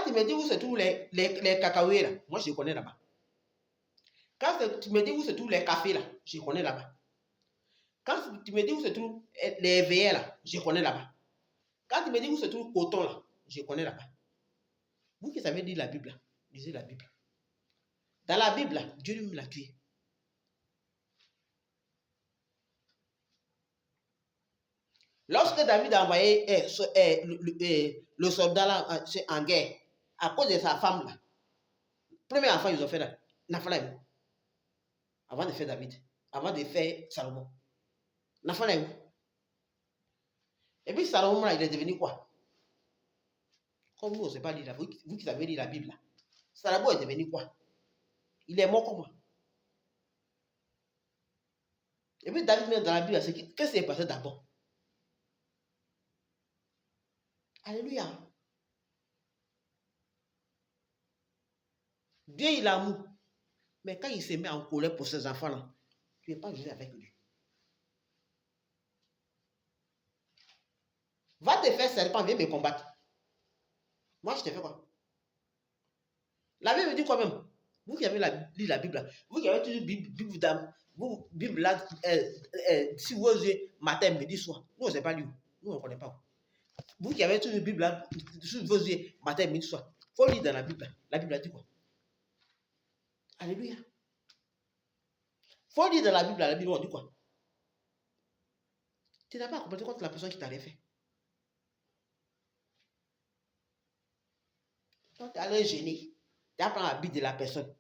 tu me dis où se trouvent les cacahuètes, là, moi je connais là-bas. Quand tu me dis où se trouvent les cafés, là, je connais là-bas. Quand tu me dis où se trouvent les veillères, là, je connais là-bas. Quand tu me dis où se trouve le coton, là, je connais là-bas. Vous qui savez lire la Bible, là, lisez la Bible. Dans la Bible, là, Dieu lui-même l'a tué. Lorsque David a envoyé le soldat là, en guerre, à cause de sa femme, là, premier enfant, ils ont fait là, Naphalaïm. Avant de faire David, avant de faire Salomon. Naphalaïm. Et puis Salomon, là, il est devenu quoi? Comme vous, on ne sait pas lire, vous qui savez lire la Bible, là. Salomon est devenu quoi? Il est mort comme moi. Et puis David, même dans la Bible, qu'est-ce qui s'est passé d'abord? Alléluia. Dieu, il a l'amour. Mais quand il se met en colère pour ses enfants-là, tu n'es pas joué avec lui. Va te faire serpent, viens me combattre. Moi, je te fais quoi? La Bible dit quoi même? Vous qui avez lu la Bible, vous qui avez toujours Bible là, si vous osez matin, midi, soir, nous, on ne sait pas lire. Nous, on ne connaît pas. Vous qui avez toujours Bible là, si vous osez matin, midi, soir, il faut lire dans la Bible. La Bible a dit quoi? Alléluia. Il faut lire dans la Bible, on dit quoi? Tu n'as pas compris contre la personne qui t'a fait. Donc, tu es allé gêner. Tu as pris la Bible de la personne.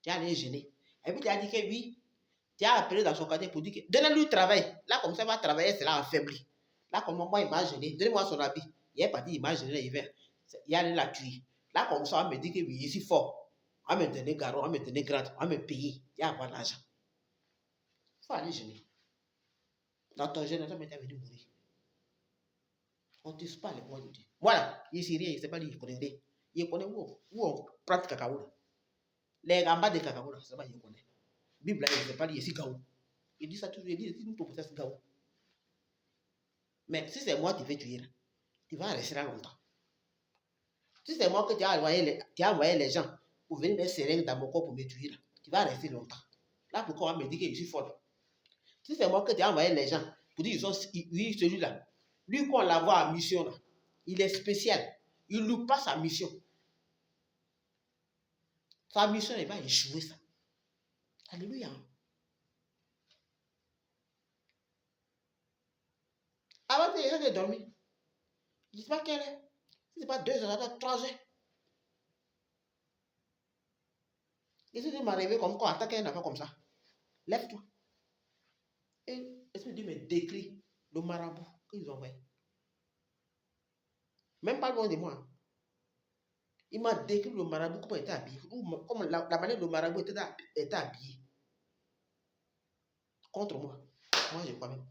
Tu es allé gêner. Et puis, tu as dit que oui, tu as appelé dans son quartier pour dire que donnez-lui le travail. Là, comme ça, il va travailler, c'est là affaibli. Là, comme moi, il m'a gêné. Donnez-moi son habit. Il est parti, il m'a gêné, il allait la tuer. Là, comme ça, on me dit que oui, je suis fort. On me donner garant, on me donner grade, on me payer. Il y a avoir l'argent. Il faut aller gêner. Dans ton jeune, tu es venu mourir. On ne touche pas les mots de Dieu. Voilà, il ne sait rien, il ne sait pas lire, il connaît rien. Il connaît où on prend le cacao. Les gambas de cacao, c'est pas il connaît. Bible, il ne sait pas lire, c'est Gaou. Il dit ça toujours, il dit nous proposons ce Gaou. Mais si c'est moi qui vais tuer, tu vas rester là longtemps. Si c'est moi que tu as envoyé les gens pour venir mettre seringues dans mon corps pour me tuer, là, tu vas rester longtemps. Là, pourquoi on me dit que je suis folle? Si c'est moi que tu as envoyé les gens pour dire oui, celui-là, lui, qu'on l'envoie en mission, là, il est spécial. Il ne loue pas sa mission. Sa mission, il va échouer ça. Alléluia. Avant de dormir, je ne sais pas quelle est. Si ce n'est pas 2 heures, 3 heures. Et si tu m'arrives comme quoi, attaquer un enfant comme ça, lève-toi. Et l'Esprit de Dieu me décrit le marabout qu'ils ont envoyé. Même pas loin de moi. Il m'a décrit le marabout, comment il était habillé. Comme la manière dont le marabout était habillé. Contre moi. Moi, je crois même.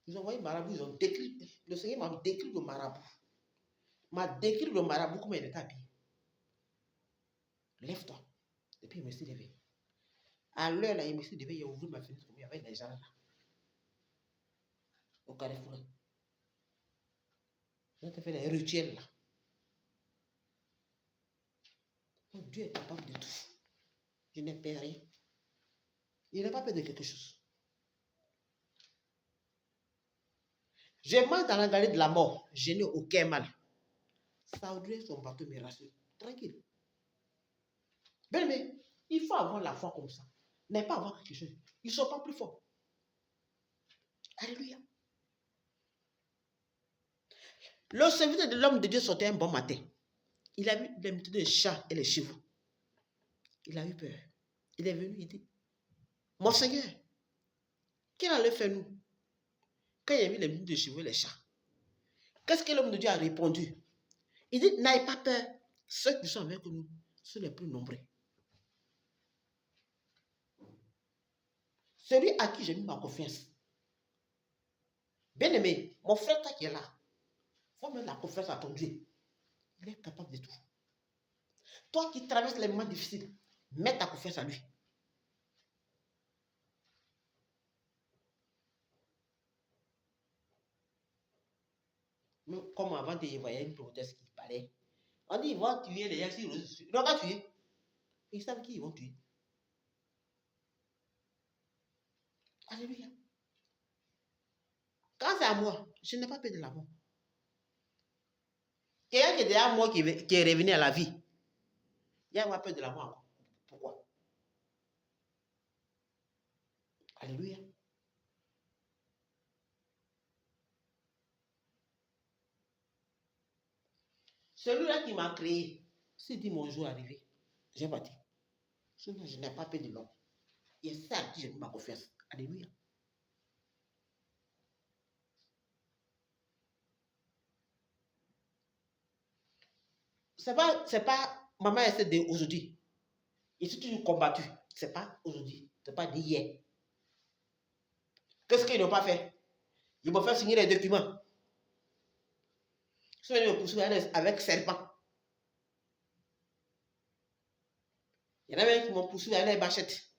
Ils ont envoyé le marabout, ils ont décrit. Le Seigneur m'a décrit le marabout. M'a décrit le marabout, comment il était habillé. Lève-toi. Et puis, il me suis levé. À l'heure, là, il me suis levé, il a ouvert ma fenêtre, il y avait des gens là. Au carrefour. Ils ont fait des rituels là. Donc, Dieu est capable de tout. Je n'ai pas rien. Il n'a pas peur de quelque chose. Je marche dans la galerie de la mort. Je n'ai aucun mal. Saoudoué, son bateau me rassure. Tranquille. Bien, mais il faut avoir la foi comme ça. N'est pas avoir quelque chose. Ils ne sont pas plus forts. Alléluia. Le serviteur de l'homme de Dieu sortait un bon matin. Il a vu les multitudes de chats et les chevaux. Il a eu peur. Il est venu, il dit, mon Seigneur, qu'est-ce allait faire nous? Quand il a vu les multitudes de chevaux et les chats, qu'est-ce que l'homme de Dieu a répondu? Il dit, n'ayez pas peur. Ceux qui sont avec nous sont les plus nombreux. Celui à qui j'ai mis ma confiance. Bien aimé, mon frère, toi qui es là, il faut mettre la confiance à ton Dieu. Il est capable de tout. Toi qui traverses les moments difficiles, mets ta confiance à lui. Comme avant, il voyait une prophétesse qui parlait On dit ils vont tuer les gens sur les réseaux sociaux. Ils n'ont pas tué. Ils savent qui ils vont tuer. Alléluia. Quand c'est à moi, je n'ai pas peur de la mort. Quelqu'un qui est derrière moi qui est revenu à la vie, il a peur de la mort. Pourquoi? Alléluia. Celui-là qui m'a créé, s'il dit mon jour arrivé, j'ai pas dit. Sinon, je n'ai pas peur de l'homme. Et c'est ça à qui j'ai mis ma confiance. Alléluia. C'est pas maman essaie d'aujourd'hui. Ils sont toujours combattus. C'est pas aujourd'hui. C'est pas d'hier. Qu'est-ce qu'ils n'ont pas fait? Ils m'ont fait signer les documents. Ils sont venus me poursuivre avec serpent. Il y en a même qui m'ont poursuivi avec les bachettes.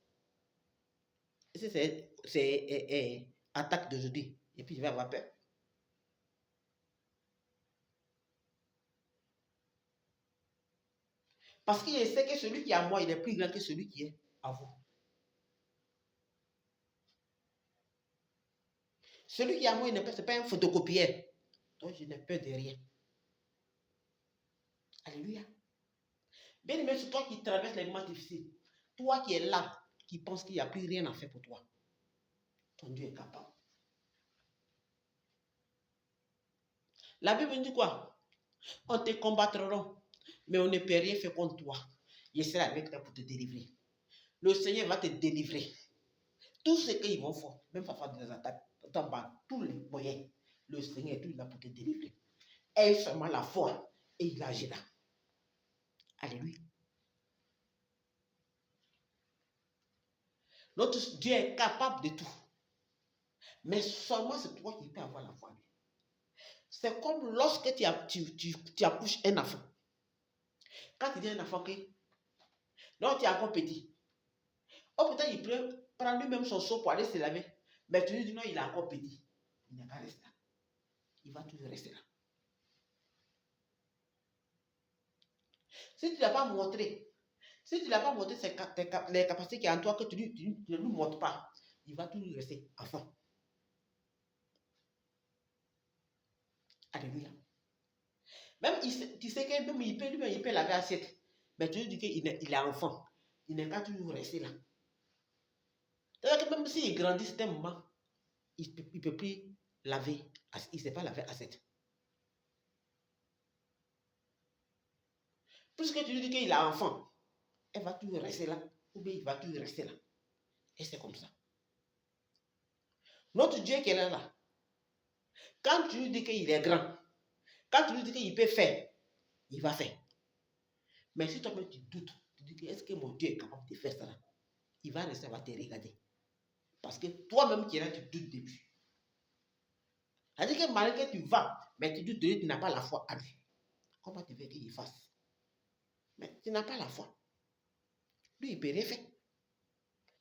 Et c'est attaque d'aujourd'hui. Et puis je vais avoir peur. Parce qu'il sait que celui qui est à moi, il est plus grand que celui qui est à vous. Celui qui est à moi, ce n'est pas un photocopieur. Donc je n'ai peur de rien. Alléluia. Bien aimé, c'est toi qui traverses les moments difficiles. Toi qui es là, qui penses qu'il n'y a plus rien à faire pour toi. Ton Dieu est capable. La Bible dit quoi? On te combattront, mais on ne peut rien faire contre toi. Je serai avec toi pour te délivrer. Le Seigneur va te délivrer. Tout ce qu'ils vont faire, même parfois des attaques, tous les moyens, le Seigneur est tout là pour te délivrer. Aie seulement la foi et il agira. Alléluia. Notre Dieu est capable de tout. Mais seulement c'est toi qui peux avoir la foi. C'est comme lorsque tu accouches un enfant. Quand tu dis un enfant que non, tu es encore petit. Oh, peut-être il peut prendre lui-même son seau pour aller se laver. Mais tu lui dis non, il est encore petit. Il n'est pas resté là. Il va toujours rester là. Si tu ne l'as pas montré, les capacités qui sont en toi, que tu ne lui montres pas, il va toujours rester enfant. Alléluia. Même, tu sais que même il peut laver assiette. Mais tu lui dis qu'il est enfant. Il n'est pas toujours resté là. C'est-à-dire que même s'il grandit, c'est un moment, il ne peut plus laver. Il ne sait pas laver assiette. Puisque tu lui dis qu'il est enfant, elle va toujours rester là. Ou bien il va toujours rester là. Et c'est comme ça. Notre Dieu qui est là, quand tu lui dis qu'il est grand, quand tu lui dis qu'il peut faire, il va faire. Mais si toi-même tu doutes, tu dis est-ce que mon Dieu est capable de faire ça là? Il va rester, il va te regarder. Parce que toi-même qui es là, tu doutes depuis. C'est-à-dire que malgré que tu vas, mais tu doutes de lui, tu n'as pas la foi à lui. Comment tu veux qu'il fasse? Mais tu n'as pas la foi. Lui, il ne peut rien faire.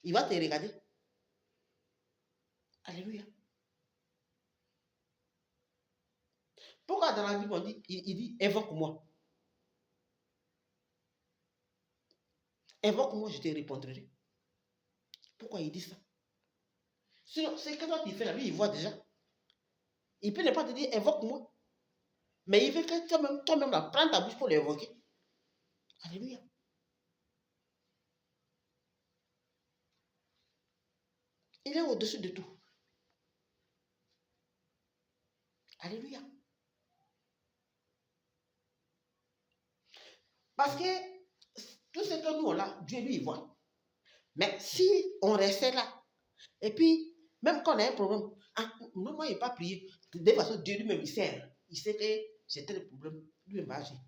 Il va te regarder. Alléluia. Pourquoi dans la Bible on dit, il dit, invoque-moi. Invoque-moi, je te répondrai. Pourquoi il dit ça? Sinon, c'est que toi tu fais la vie, il voit déjà. Il peut ne pas te dire, invoque-moi. Mais il veut que toi-même, là, prends ta bouche pour l'invoquer. Alléluia. Il est au-dessus de tout. Alléluia. Parce que tout ce que nous on a, Dieu lui il voit. Mais si on restait là, et puis, même quand on a un problème, moi, il n'a pas prié. De toute façon, Dieu lui-même, il sait. Il sait que c'était le problème. Lui-même va agir.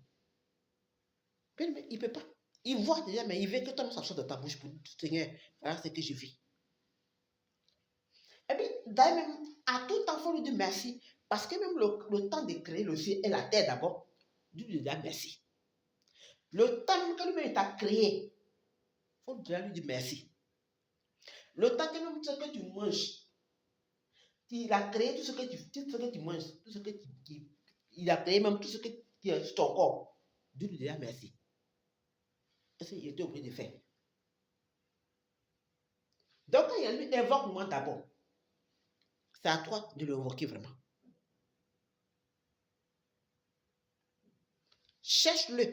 Mais il ne peut pas. Il voit déjà, mais il veut que toi, ça sorte de ta bouche pour dire, Seigneur, voilà ce que je vis. Et puis, d'ailleurs, même, à tout enfant, lui dit merci. Parce que même le temps de créer le ciel et la terre d'abord, Dieu lui dit merci. Le temps que lui-même t'a créé, il faut déjà lui dire merci. Le temps que même ce que tu manges, il a créé tout ce que tu manges, tout ce que il a créé même tout ce qui est sur ton corps. Dieu lui dira merci. Est-ce qu'il était obligé de faire? Donc, quand il y a lui, invoque-moi d'abord. C'est à toi de l'invoquer vraiment. Cherche-le.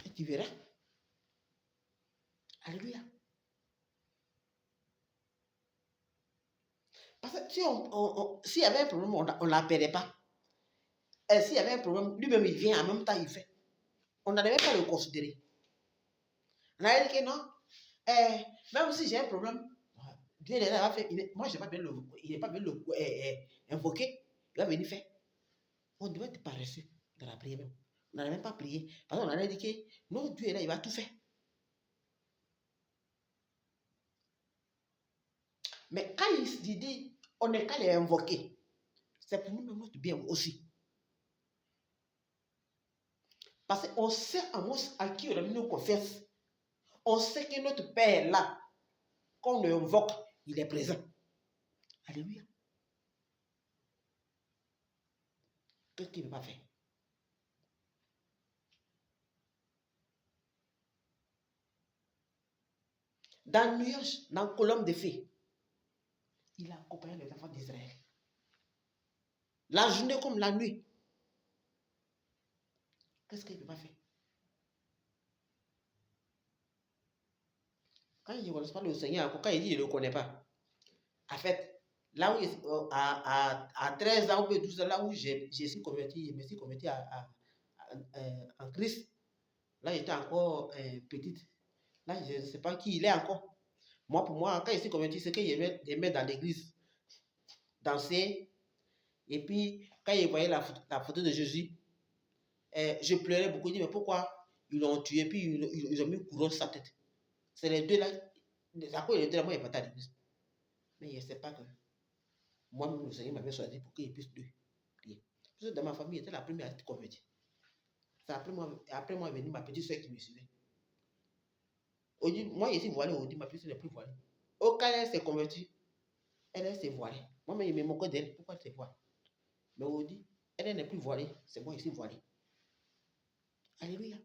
Et tu verras. Alléluia. Parce que si s'il y avait un problème, on ne l'appelait pas. Et s'il y avait un problème, lui-même, il vient en même temps, il fait. On n'allait même pas le considérer. On allait dire que non. Même si j'ai un problème, Dieu a fait. Moi, je n'ai pas bien il n'est pas bien invoqué. Il va venir faire. On devait être paresseux dans la prière même. On n'allait même pas prier. Parce qu'on allait dire que non, Dieu est là, il va tout faire. Mais quand il dit, on n'est qu'à les invoquer, c'est pour nous-mêmes notre bien aussi. Parce qu'on sait à qui on a mis nos confiances. On sait que notre Père est là. Quand on l'invoque, il est présent. Alléluia. Qu'est-ce qu'il ne va pas faire? Dans le nuage, dans la colonne de feu, il a accompagné les enfants d'Israël. La journée comme la nuit. Qu'est-ce qu'il ne peut pas faire? Quand il ne connaît pas le Seigneur, quand il dit qu'il ne le connaît pas, en fait, là où à 13 ans ou 12 ans, là où je suis converti, je me suis converti en Christ, là j'étais encore petite. Là, je ne sais pas qui il est encore. Moi, pour moi, quand je suis converti, c'est qu'il aimait dans l'église danser. Et puis, quand il voyait la photo de Jésus, je pleurais beaucoup. Il dit, mais pourquoi ils l'ont tué? Puis ils ont mis couronne sur sa tête. C'est les deux là. À quoi les deux là, moi, il n'est pas à l'église. Mais je ne sais pas que moi-même, le Seigneur m'avait choisi pour qu'il puisse prier. Parce que dans ma famille, j'étais la première à être convertie. C'est après moi est venue ma petite soeur qui me suivait. Moi, je suis voilée, ma petite soeur n'est plus voilée. Au cas où elle s'est convertie, elle s'est voilée. Moi-même, il me moquait d'elle. Pourquoi elle s'est voilée? Mais on dit, elle n'est plus voilée. C'est moi ici voilée. Alléluia.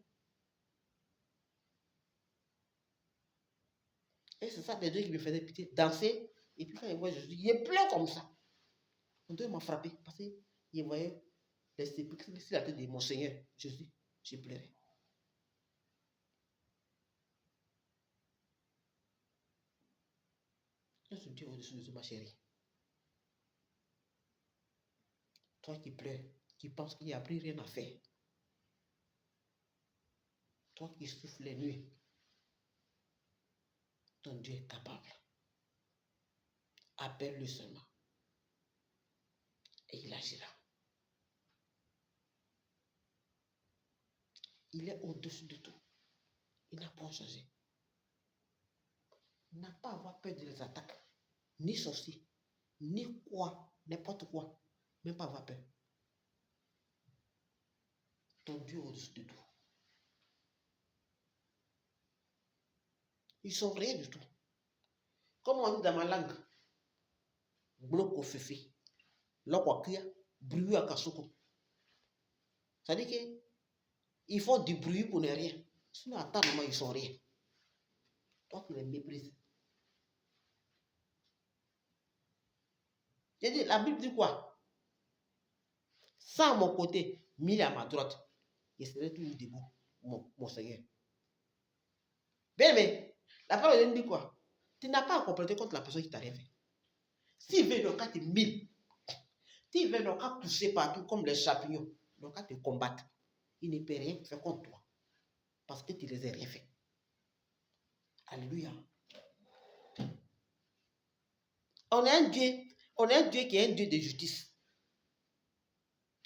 Et c'est ça les deux qui me faisaient pitié. Danser. Et puis quand il voit Jésus, il pleure comme ça. On deux m'a frappé parce qu'il voyait les sépulcres sur la tête de mon Seigneur. Jésus, j'ai pleuré. Laisse Dieu au-dessus de tout, ma chérie. Toi qui pleures, qui penses qu'il n'y a plus rien à faire. Toi qui souffles les nuits. Ton Dieu est capable. Appelle-le seulement. Et il agira. Il est au-dessus de tout. Il n'a pas changé. Il n'a pas à avoir peur des attaques. Ni sorciers. Ni quoi. N'importe quoi. Même pas avoir peur. Ton Dieu est au-dessus de tout. Ils sont rien du tout. Comme on dit dans ma langue, bloc au féfé, l'okwakia, bruit à kasoko. Ça dit que il faut du bruit pour ne rien. Sinon, attends, moment, ils sont rien. Toi, tu les méprises. J'ai dit, la Bible dit quoi? Sans mon côté, mille à ma droite, je serai toujours debout, mon Seigneur. Bien, mais la parole de Dieu dit quoi? Tu n'as pas à compléter contre la personne qui t'a rien fait. S'il veut, donc, te mille. S'il veut, donc, pousser partout comme les champignons, donc, te combattre, il ne peut rien faire contre toi. Parce que tu ne les as rien fait. Alléluia. On a un Dieu qui est un Dieu de justice.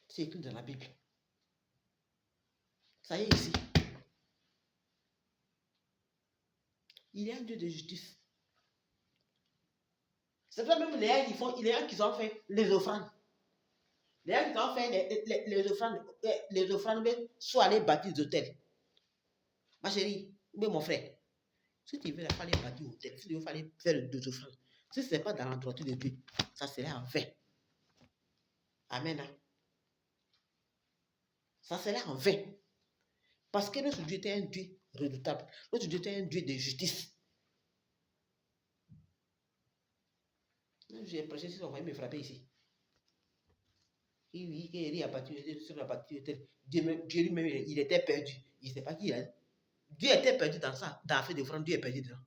C'est écrit dans la Bible. Ça y est ici. Il est un Dieu de justice. C'est pas même les gens qui ont fait les offrandes. Les gens qui ont fait les offrandes sont allés bâtir des hôtels. Ma chérie, mais mon frère, si tu veux aller bâtir des hôtels, si tu veux aller faire des offrandes, si ce n'est pas dans la droiture de Dieu, ça serait en vain. Amen. Ça serait en vain. Parce que notre Dieu était un Dieu redoutable. Notre Dieu était un Dieu de justice. J'ai prêché sur on va me frapper ici. Il a battu sur la battu. Dieu lui-même, il était perdu. Il ne sait pas qui il est. Dieu était perdu dans ça. Dans la fête d'offrande, Dieu est perdu dedans.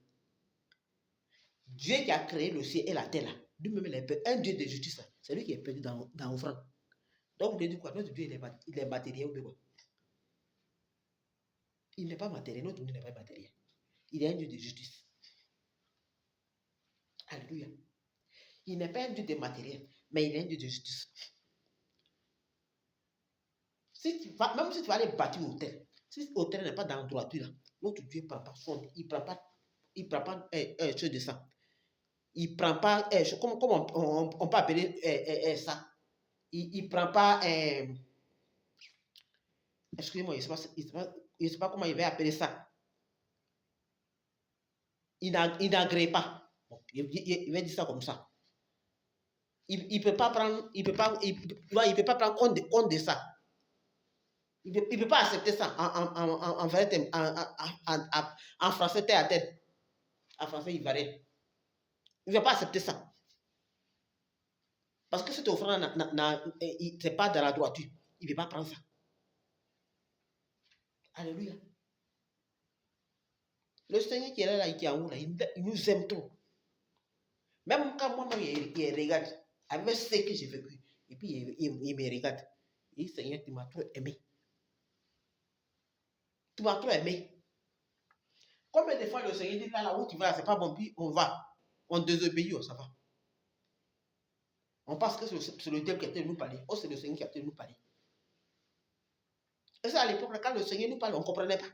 Dieu qui a créé le ciel et la terre là, lui-même, il est perdu. Un Dieu de justice, c'est lui qui est perdu dans l'offrande. Donc, vous dites quoi? Notre Dieu, il est matériel ou quoi? Il n'est pas matériel. Notre Dieu n'est pas matériel. Il est un Dieu de justice. Alléluia. Il n'est pas un Dieu de matériel, mais il est un Dieu de justice. Même si tu vas aller bâtir un hôtel, si l'hôtel n'est pas dans la droiture, notre Dieu ne prend pas son, il ne prend pas chose de ça. Il ne prend pas, comment on peut appeler ça? Il ne prend pas, excusez-moi, je ne sais pas comment il va appeler ça. Il n'agrée pas. Bon, il va dire ça comme ça. Il ne peut pas prendre, il peut pas prendre compte de ça. Il ne peut pas accepter ça en français terre à tête. En français ivoirien. Il ne va pas accepter ça. Parce que cette offrande, ce n'est pas de la droiture. Il ne veut pas prendre ça. Alléluia. Le Seigneur qui est là, qui est en haut, là, il nous aime trop. Même quand moi-même, il regarde, avec ce que j'ai vécu, et puis il me regarde. Il dit, Seigneur, tu m'as trop aimé. Tu m'as trop aimé. Combien de fois le Seigneur dit, là où tu vas, c'est pas bon, puis on va. On désobéit, ça va. On pense que c'est le diable qui a été nous parler. Oh, c'est le Seigneur qui a été nous parler. Et ça, à l'époque, quand le Seigneur nous parle, on ne comprenait pas.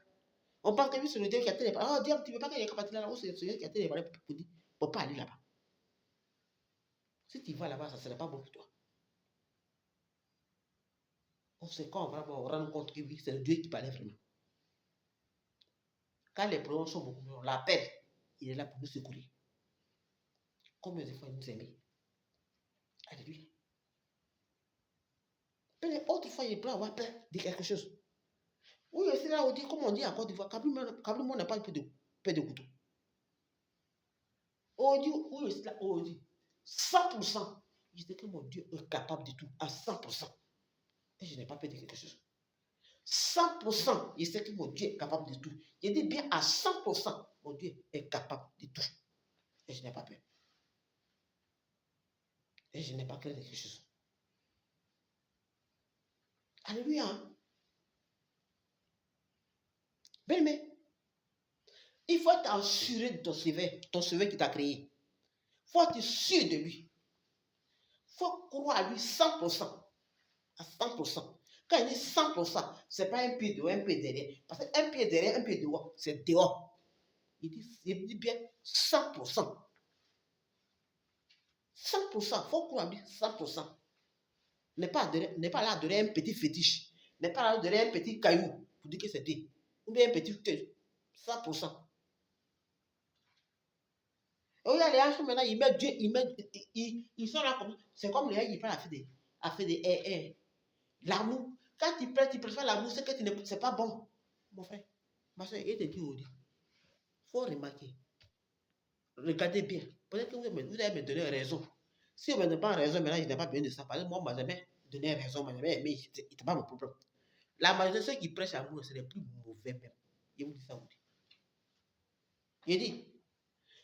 On pense que c'est le diable qui a été parler. Oh, diable, tu ne veux pas qu'il y ait capacité là. Oh, c'est le Seigneur qui a été parler pour dire, on ne peut pas aller là-bas. Si tu vas là-bas, ça ne serait pas bon pour toi. On sait quand on va rendre compte que oui, c'est le Dieu qui parlait vraiment. Quand les problèmes sont beaucoup plus, on l'appelle. Il est là pour nous secourir. Combien de fois il nous aimait? Alléluia. Mais autrefois, il peut avoir peur de quelque chose. Oui, c'est là où on dit, comme on dit en Côte d'Ivoire, Kabloumo n'a pas de paix de couteau. On dit, oui, c'est là où on dit, 100%. Je sais que mon Dieu est capable de tout, à 100%. Et je n'ai pas peur de quelque chose. 100%, je sais que mon Dieu est capable de tout. Je dis bien à 100%, mon Dieu est capable de tout. Et je n'ai pas peur. Et je n'ai pas peur de quelque chose. Alléluia. Bien aimé, il faut être assuré de ton sauveur qui t'a créé. Il faut être sûr de lui. Il faut croire à lui 100%. À 100%. Quand il dit 100%, ce n'est pas un pied dehors, un pied derrière. Parce qu'un pied derrière, un pied dehors, c'est dehors. Il dit bien 100%. 100%. Il faut croire à lui 100%. N'est pas là de un petit fétiche. N'est pas là de un petit caillou pour dire que c'est Dieu. Ou bien un petit 100%. Et oui, les gens maintenant, ils mettent Dieu, ils sont là comme. C'est comme les gens qui prennent à faire des l'amour. Quand tu préfères l'amour, c'est que c'est pas bon. Mon frère, ma soeur, il te dit, il faut remarquer. Regardez bien. Peut-être que vous allez me donner raison. Si vous ne me donnez pas raison, maintenant, je n'ai pas besoin de ça. Parce que moi, je n'ai jamais donné raison, je n'ai jamais aimé. Ce n'est pas mon problème. La majorité de ceux qui prêchent l'amour, c'est les plus mauvais même. Je vous dis ça, vous dit. Je dis,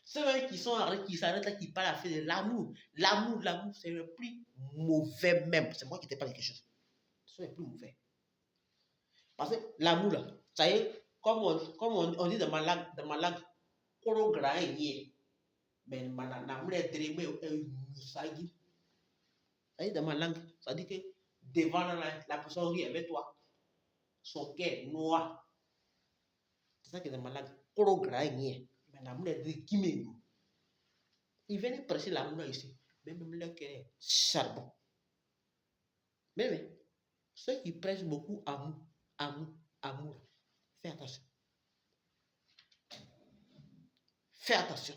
ceux qui s'arrêtent là, qui parlent à faire de l'amour. L'amour, c'est le plus mauvais même. C'est moi qui te parle de quelque chose. Ce sont les plus mauvais. Parce que l'amour, là, ça y est, comme on dit dans ma langue, koro grand yé. Mais l'amour est trémé, ça dit dans ma langue, ça dit que devant la personne rit avec toi, son cœur noir. C'est ça qui est dans ma langue, koro grand yé. Mais l'amour est trémé. Ils viennent prêcher l'amour ici, mais même leur cœur est charbon. Mais ceux qui prêchent beaucoup amour, fais attention. Fais attention.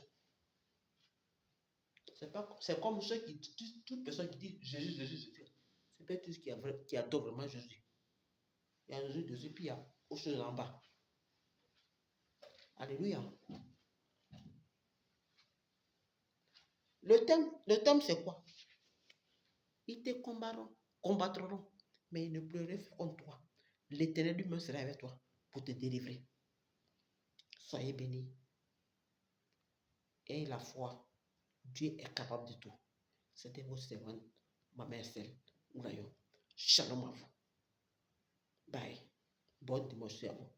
C'est comme ceux toute personne qui dit Jésus. C'est pas tous qui adorent vraiment Jésus. Il a Jésus dessus, puis il y a autre chose en bas. Alléluia. Le thème c'est quoi? Ils te combattront, mais ils ne pourront faire contre toi. L'Éternel lui-même sera avec toi pour te délivrer. Soyez bénis. Et la foi, Dieu est capable de tout. C'était votre servante, ma mère Celle Oulayon. Shalom à vous. Bye. Bonne dimanche à vous.